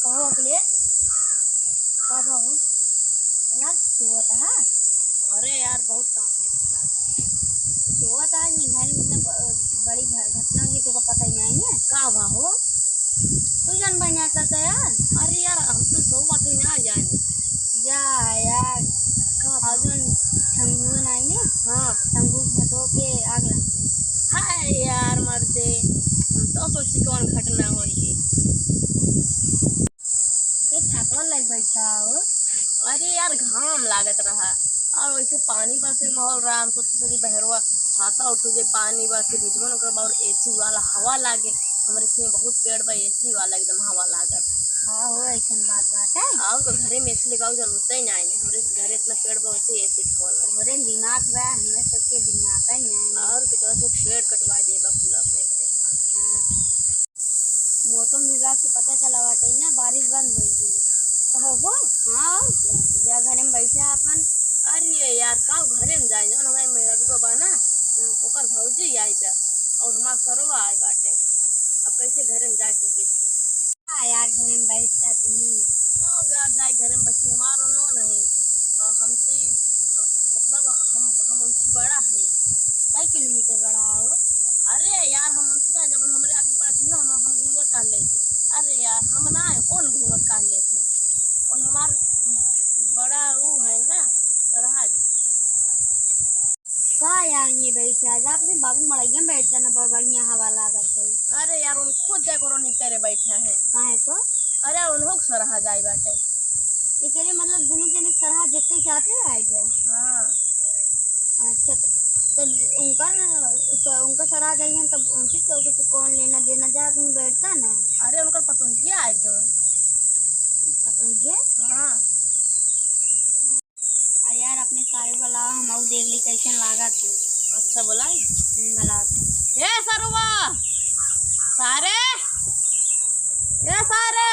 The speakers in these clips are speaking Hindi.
कहो अखिलेश, कब हो यार? सोता है? अरे यार बहुत सोता है। घर मतलब बड़ी घटना की तो पता ही नहीं है का बा हो। तू जान बढ़िया करता यार। अरे यार हम तो सोवत ही ना जाने जा यार। अजून ठंगू नहीं है। हाँ ठंगू घटो पे आग लग गई। हाय यार मरते हम तो सोची कौन घटना हो ये छातवा लग बैठा हो। अरे यार घाम लागत रहा और वैसे पानी पर से माहौल रहा। हम सोचते थे बहरवा छाता उठ जे पानी बा के भिजबन और एसी वाला हवा लागे। हमारे इसमें बहुत पेड़ बा एसी वाला एकदम हवा लागत। हाँ हो ऐसा बात बात है। आओ तो घरे में एसी लगाओ जरूरत ही नहीं है। हमारे घरे इतना पेड़ बा वैसे एसी हवा लगे। हमारे दिमाग बा हमें सबके दिमाग का ही नहीं और कितना से पेड़ कटवा देगा पूरा अपने घरे। हाँ मौसम विभाग से पता चला बाटे ना बारिश बंद हो गई। कहो हो? हाँ जा घरे में बैठे अपन। अरे यार का घरे में जाए जौन हमारे मेरा रुपा बा ना ओकर भौजी आई बा और हमार सरवा आई बाटे। अब कैसे घरे में जाए सके थे? हाँ यार घरे में बैठता तुम। हाँ यार जाए घरे में बैठी हमारा नो नहीं हमसे मतलब हम उनसे बड़ा है। कई किलोमीटर बड़ा हो? अरे यार हम उनसे ना जब हमारे आगे पड़ा ना हम घूंघट काट लेते। अरे यार हम ना कौन घूंघट काट लेते और हमार बड़ा वो है ना राज का यार ये बैठे आज अपने बाबू मड़ैया में बैठता ना बढ़िया हवा लागत है। अरे यार उन खुद जाकर नीचे बैठे हैं काहे को? अरे उन लोग सरहा जाए बाटे एक मतलब दोनों जने सरहा जितने चाहते आए जाए। हाँ अच्छा तो उनका सरहा जाइए तब उनसे तो कुछ कौन लेना देना जा तुम बैठता ना। अरे उनका पतोहिया आए जो पतोहिया। हाँ यार अपने सारे वाला हम देख ली कैसे लागत है। अच्छा बोला भला ये सरुआ सारे ये सारे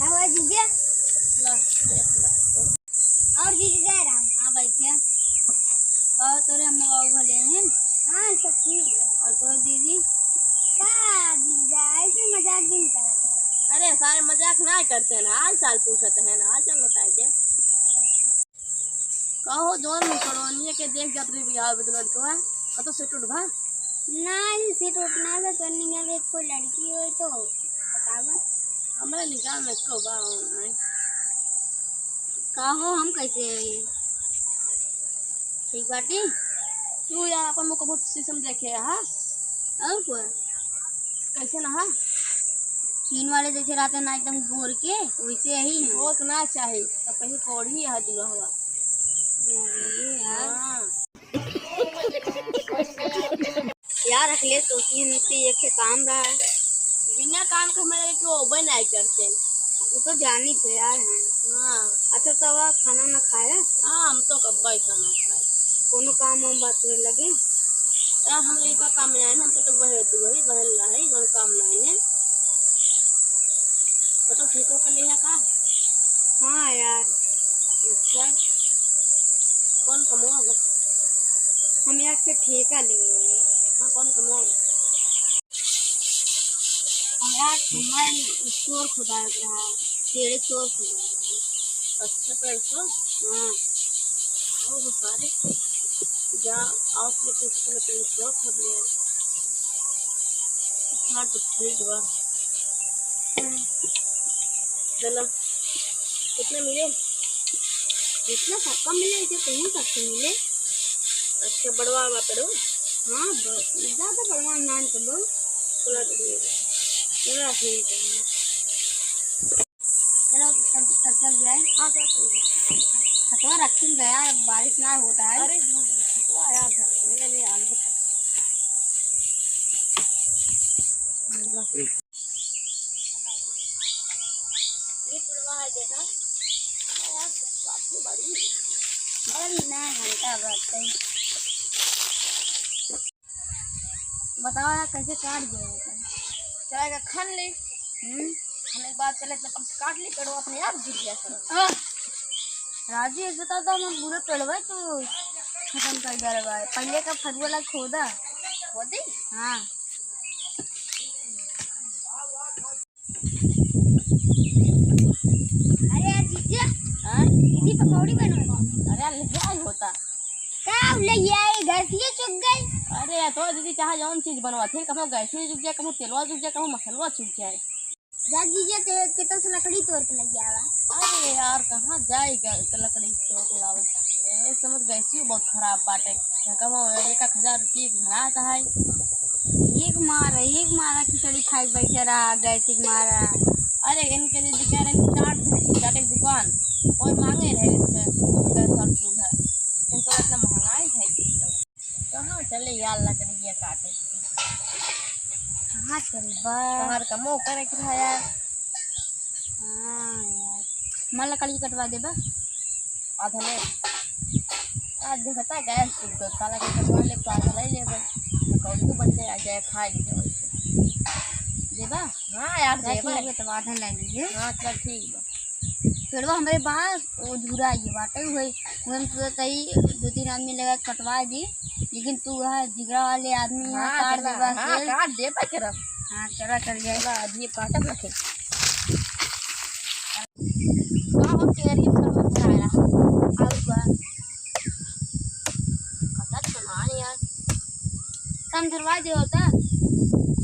हवा जीजे ला देख ला और जीजे जा रहा हूं। हां बैठे कहो तोरे हम बाबू भले हैं। हां सब ठीक है और तो दीदी का दीदी ऐसे मजाक भी करता। अरे सारे मजाक ना करते हैं ना हाल चाल पूछते हैं ना हाल चाल बताइए। कहो जोन करोनिए के देख जात्री बिहार में लड़को है कतो से टूट भा ना ये सीट उठना है तो नहीं है कोई लड़की हो तो बतावा हमारे निकाल में को बा है कहो हम कैसे ठीक बाटी तू यार अपन मुझको बहुत सीसम देखे हां और कोई कैसे ना हां चीन वाले जैसे रहते ना एकदम गोर के वैसे ही है वो ना चाहे तो कहीं कोड़ी है दुल्हा यार अखिलेश सोचिए मुझसे एक काम रहा है बिना काम के हमारे क्यों ओबे नहीं करते वो तो जानी थे यार हैं। हाँ अच्छा तब खाना ना खाए। हाँ हम तो कब ही खाना खाए कोनो काम हम बात लगे यार हमारे का काम नहीं है ना हमको तो वही बहल रहा है कोई काम नहीं है तो ठीक हो कर लिया का। हाँ यार अच्छा कौन कमाओगे? हम यार से ठेका लेंगे। हाँ कौन कमाओगे? यार हमारे स्टोर खुदा रहा तेरे स्टोर खुदा रहा। अच्छा पैसा हाँ और सारे जा आओ के पैसे के लिए स्टोर खोल लिया इतना तो ठीक बा। चलो कितने मिले? जितना सबका मिले इसे कहीं सबसे मिले। अच्छा बड़वा बात करो। हाँ ज़्यादा बड़वा नान कर लो पूरा चलो ठीक है चलो तब चल जाए। हाँ क्या खतवा रखी गया बारिश ना होता है। अरे खतवा यार मेरे लिए आलू ये पुलवा है देखा यार काफी बड़ी ना घंटा बात बताओ यार कैसे काट दिया चलेगा खन ले खाने के बाद चले तो काट ली पेड़ अपने आप गिर गया सर। राजू ऐसे तो हम पूरे पेड़वा तो खत्म कर दे पहले का फगुआ लग खोदा खोदी। हाँ अरे यार जीजा हाँ दीदी पकौड़ी बनवा। अरे यार ले आई होता। क्या ले आई गैस ये चुक गई। अरे यार तो दीदी चाहे जौन चीज बनवा थे कभी गैस चुक जाए कभी तेलवा चुक जाए कभी मसलवा चुक जाए। जा जीजा ते कितना से लकड़ी तोड़ के लग आवा। अरे यार कहाँ जाएगा लकड़ी तो लावे ए समझ गैसी बहुत खराब बाटे कहो 1,000 रुपये भराता है। एक मारा खिचड़ी खाई बैठे रहा गैस एक मारा। अरे इनके दीदी कह रहे हैं चाट की दुकान कोई मांगे रहे गैस और चूल्हा इनको इतना महंगाई है कहाँ चले यार लकड़ी ये काटे कहाँ चल बाहर का मुँह करे कि था यार। हाँ यार मैं लकड़ी कटवा दे बस आधा ले आज देखता गैस चुप गया काला के कटवा ले तो आधा ले बस कौन बन जाए आ जाए खा लीजिए वैसे देबा। हाँ यार देबा तो आधा ले लीजिए। हाँ चल ठीक है। फिर वो हमारे पास वो धूरा ये बाटे हुई हम तो सही 2-3 आदमी लगा कटवा दी लेकिन तू है जिगरा वाले आदमी यहाँ काट देबा हाँ काट देबा कर हाँ चला कर जाएगा आदमी काटक रखे कहाँ हो तेरी सब बनाया आऊगा कसा सामान यार समझवा दे होता।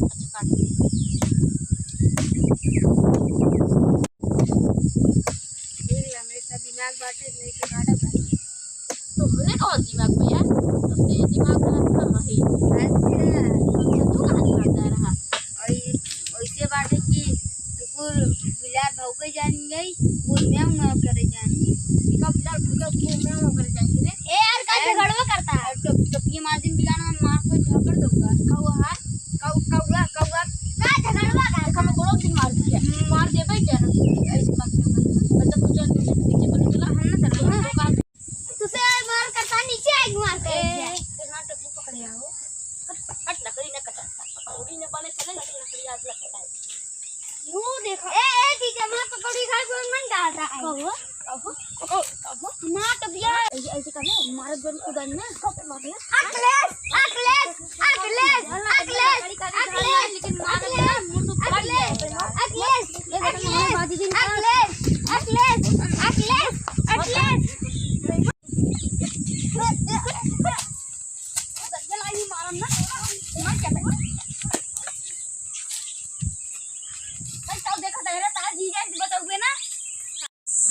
अच्छा काट दिमाग बाटे नहीं के काटा भाई तुमने कौन दिमाग भैया उसके दिमाग का ना है अच्छा तू कहाँ दिमाग दे रहा और वैसे बाटे कि कुकुर बिलार भौके जान गई कुकुर म्याऊं म्याऊं करे जान गई कब बिलार भूखा मैं कर जाएंगे रे ए यार का झगड़वा करता है तो ये मार दिन बिलाना में मार को झगड़ दूंगा कौआ है कौआ का झगड़वा का देखा मैं बोलो कि मार दिया मार दे भाई क्या ना ऐसे बात कर बच्चा तो चल नीचे पर चला हम ना चल दुकान तुसे मार करता नीचे आई मार कर कितना टपली पकड़े आओ कट लकड़ी न कटा पकौड़ी न बने चले लकड़ी आज लकड़ा यू देखो ए ठीक है मैं पकौड़ी खा के मन डालता है कहो कहो ना तो भैया ऐसे करना मार जन उधर ना कब मार अखिलेश लेकिन मार मुंह तो फाड़ ले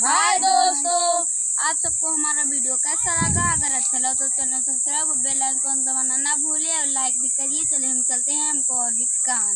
हाय दोस्तों आप सबको हमारा वीडियो कैसा लगा। अगर अच्छा लगा तो चैनल सब्सक्राइब और बेल आइकन दबाना ना भूलिए और लाइक भी करिए। चलिए हम चलते हैं हमको और भी काम।